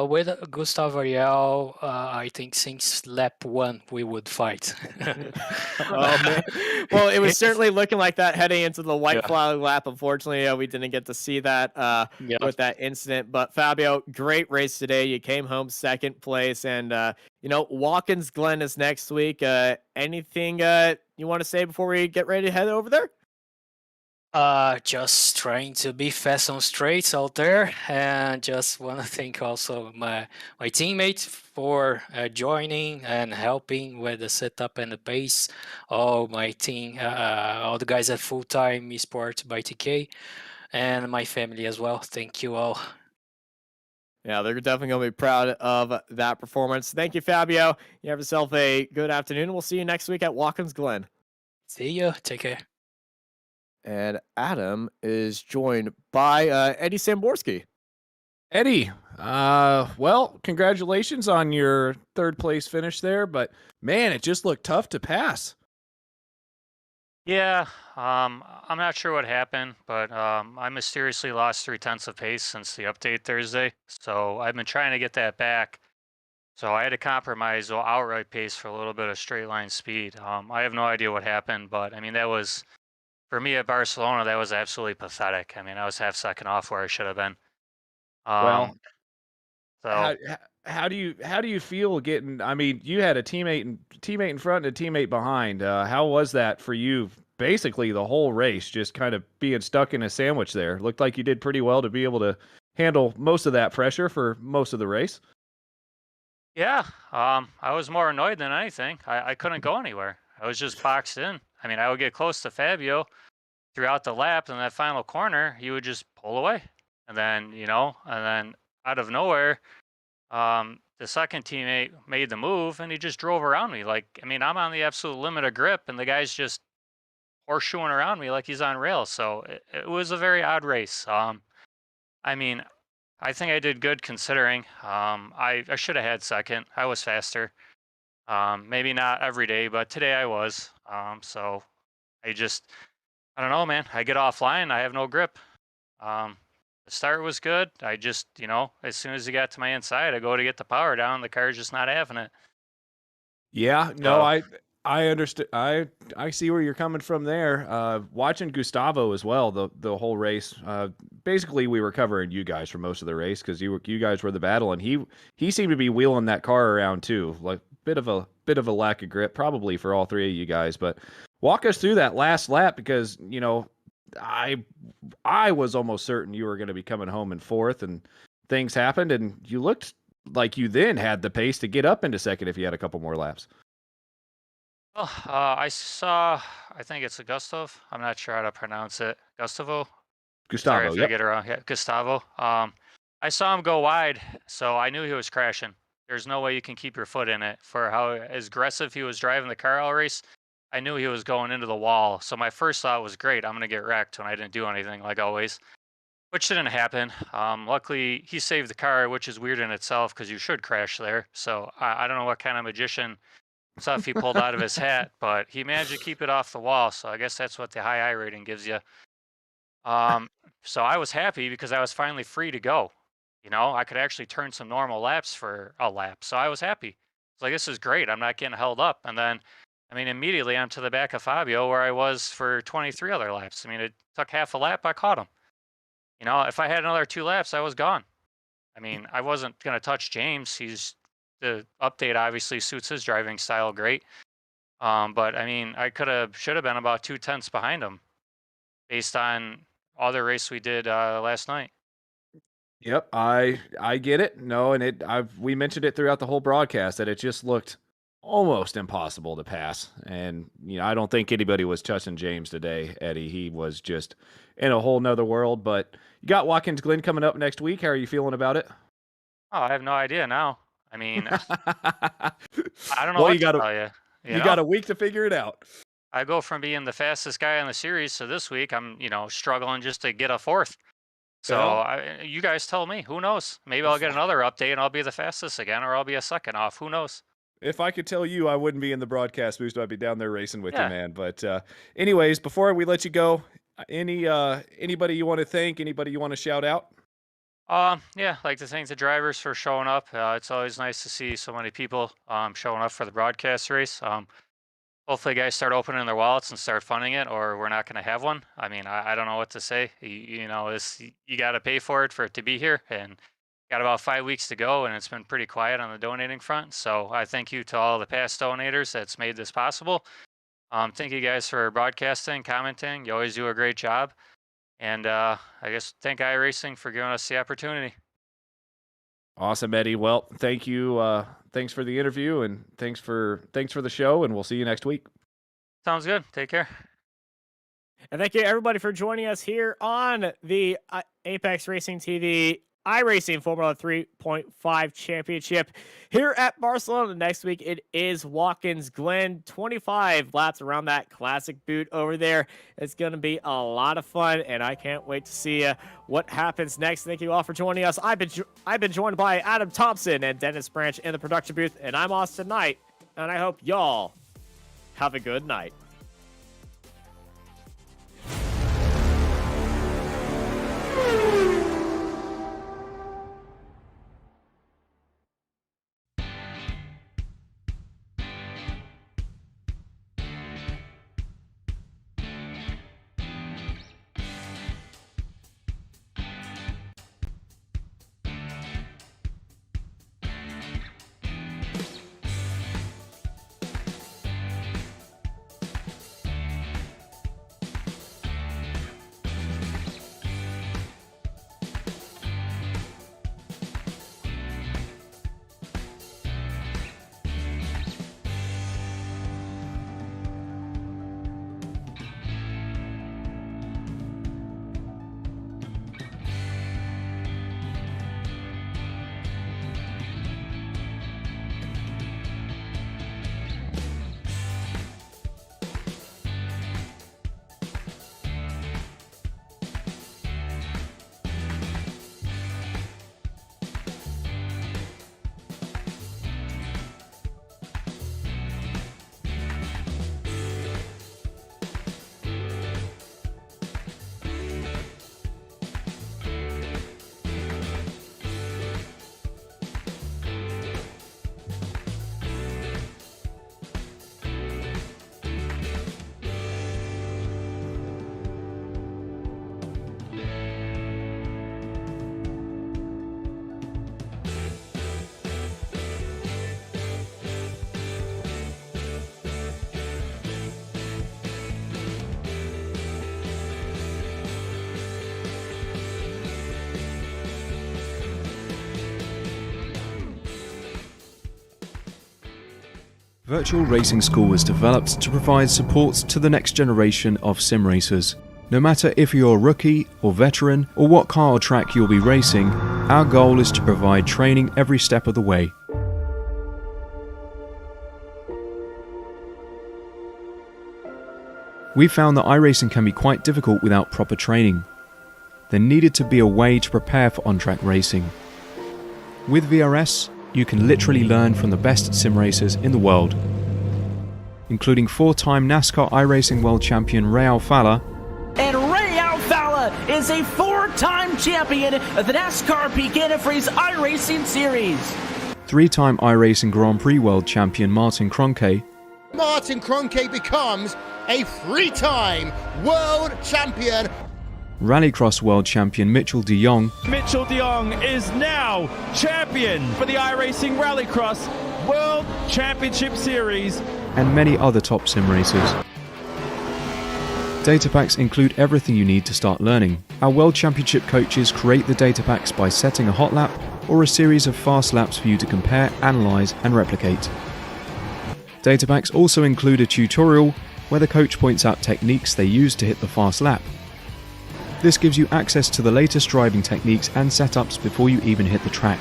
With Gustavo Ariel, I think since lap 1 we would fight. Oh, man. Well, it was certainly looking like that heading into the white flag lap. Unfortunately, we didn't get to see that with that incident. But Fabio, great race today. You came home 2nd place, and you know, Watkins Glen is next week. Anything you want to say before we get ready to head over there? Just trying to be fast on straights out there, and just want to thank also my teammates for joining and helping with the setup and the pace. All my team, all the guys at Full Time Esports by TK, and my family as well. Thank you all. Yeah, they're definitely going to be proud of that performance. Thank you, Fabio. You have yourself a good afternoon. We'll see you next week at Watkins Glen. See ya. Take care. And Adam is joined by Eddie Samborski. Eddie, well, congratulations on your 3rd place finish there, but man, it just looked tough to pass. Yeah, I'm not sure what happened, but I mysteriously lost 3/10 of pace since the update Thursday. So I've been trying to get that back. So I had to compromise outright pace for a little bit of straight line speed. I have no idea what happened, but I mean, that was, for me at Barcelona, that was absolutely pathetic. I mean, I was half second off where I should have been. Well, Um, how so how do you feel getting? I mean, you had a teammate in front and a teammate behind. How was that for you? Basically, the whole race, just kind of being stuck in a sandwich there. Looked like you did pretty well to be able to handle most of that pressure for most of the race. yeah, I was more annoyed than anything. I couldn't go anywhere. I was just boxed in. I mean, I would get close to Fabio throughout the lap, and that final corner, he would just pull away. And then, and then out of nowhere, the second teammate made the move and he just drove around me. Like, I mean, I'm on the absolute limit of grip and the guy's just horseshoeing around me like he's on rails. So it was a very odd race. I mean, I think I did good considering. I should have had second. I was faster. Maybe not every day, but today I was. So I just, I don't know, man. I get offline. I have no grip. The start was good. I just, as soon as he got to my inside, I go to get the power down. The car's just not having it. Yeah, no, So, I understand. I see where you're coming from there. Watching Gustavo as well, the whole race. Basically, we were covering you guys for most of the race because you guys were the battle, and he seemed to be wheeling that car around too, like bit of a lack of grip, probably for all three of you guys. But walk us through that last lap because I was almost certain you were going to be coming home in fourth, and things happened, and you looked like you then had the pace to get up into second if you had a couple more laps. well, I think it's a Gustav. I'm not sure how to pronounce it. Gustavo? Sorry Gustavo, if I yep. get it wrong. Yeah, Gustavo. I saw him go wide, so I knew he was crashing. There's no way you can keep your foot in it for how as aggressive he was driving the car all race. I knew he was going into the wall. So my first thought was, great, I'm going to get wrecked when I didn't do anything like always, which didn't happen. Luckily, he saved the car, which is weird in itself because you should crash there. So I don't know what kind of magician stuff he pulled out of his hat, but he managed to keep it off the wall. So I guess that's what the high I rating gives you. Um, so I was happy because I was finally free to go. I could actually turn some normal laps for a lap. So I was happy. It's like, this is great. I'm not getting held up. And then, I mean, immediately I'm to the back of Fabio where I was for 23 other laps. I mean, it took half a lap. I caught him. If I had another 2 laps, I was gone. I mean, I wasn't going to touch James. The update obviously suits his driving style great. But I mean, should have been about 2/10 behind him based on all the race we did last night. Yep, I get it. No, and we mentioned it throughout the whole broadcast that it just looked almost impossible to pass. And I don't think anybody was touching James today, Eddie. He was just in a whole nother world. But you got Watkins Glen coming up next week. How are you feeling about it? Oh, I have no idea now. I mean, I don't know Well, what to tell you. You got a week to figure it out. I go from being the fastest guy in the series to this week, I'm, struggling just to get a fourth. So Well, you guys tell me. Who knows? Maybe I'll get another update and I'll be the fastest again, or I'll be a second off. Who knows? if I could tell you, I wouldn't be in the broadcast booth. I'd be down there racing with you, Yeah. man. But anyways, before we let you go, anybody you want to thank? Anybody you want to shout out? Yeah, I'd like to thank the drivers for showing up. It's always nice to see so many people showing up for the broadcast race. Hopefully guys start opening their wallets and start funding it, or we're not going to have one. I mean, I don't know what to say. You got to pay for it to be here, and got about 5 weeks to go, and it's been pretty quiet on the donating front. So I thank you to all the past donators that's made this possible. Thank you guys for broadcasting, commenting. You always do a great job. And I guess thank iRacing for giving us the opportunity. Awesome, Eddie. Well, thank you. Thanks for the interview, and thanks for the show, and we'll see you next week. Sounds good. Take care. And thank you everybody for joining us here on the Apex Racing TV iRacing Formula 3.5 Championship here at Barcelona. Next week, it is Watkins Glen, 25 laps around that classic boot over there. It's going to be a lot of fun, and I can't wait to see what happens next. Thank you all for joining us. I've been joined by Adam Thompson and Dennis Branch in the production booth, and I'm Austin Knight, and I hope y'all have a good night. Virtual Racing School was developed to provide support to the next generation of sim racers. No matter if you're a rookie or veteran or what car or track you'll be racing, our goal is to provide training every step of the way. We found that iRacing can be quite difficult without proper training. There needed to be a way to prepare for on-track racing. With VRS, you can literally learn from the best sim racers in the world, including 4-time NASCAR iRacing World Champion Ray Alfala. And Ray Alfala is a 4-time champion of the NASCAR Peak Antifreeze iRacing Series. 3-time iRacing Grand Prix World Champion Martin Kroenke. Martin Kroenke becomes a 3-time world champion. Rallycross World Champion Mitchell de Jong. Mitchell de Jong is now champion for the iRacing Rallycross World Championship Series. And many other top sim racers. Data packs include everything you need to start learning. Our World Championship coaches create the data packs by setting a hot lap or a series of fast laps for you to compare, analyze, and replicate. Data packs also include a tutorial where the coach points out techniques they use to hit the fast lap. This gives you access to the latest driving techniques and setups before you even hit the track.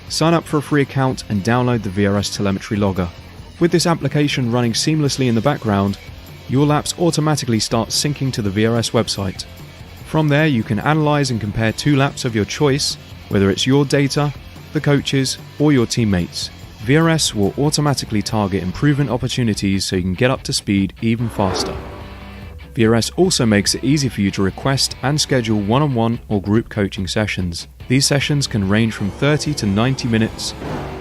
Sign up for a free account and download the VRS telemetry logger. With this application running seamlessly in the background, your laps automatically start syncing to the VRS website. From there, you can analyze and compare 2 laps of your choice, whether it's your data, the coaches, or your teammates. VRS will automatically target improvement opportunities so you can get up to speed even faster. VRS also makes it easy for you to request and schedule one-on-one or group coaching sessions. These sessions can range from 30 to 90 minutes,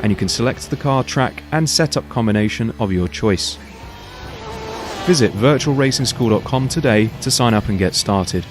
and you can select the car, track, and setup combination of your choice. Visit virtualracingschool.com today to sign up and get started.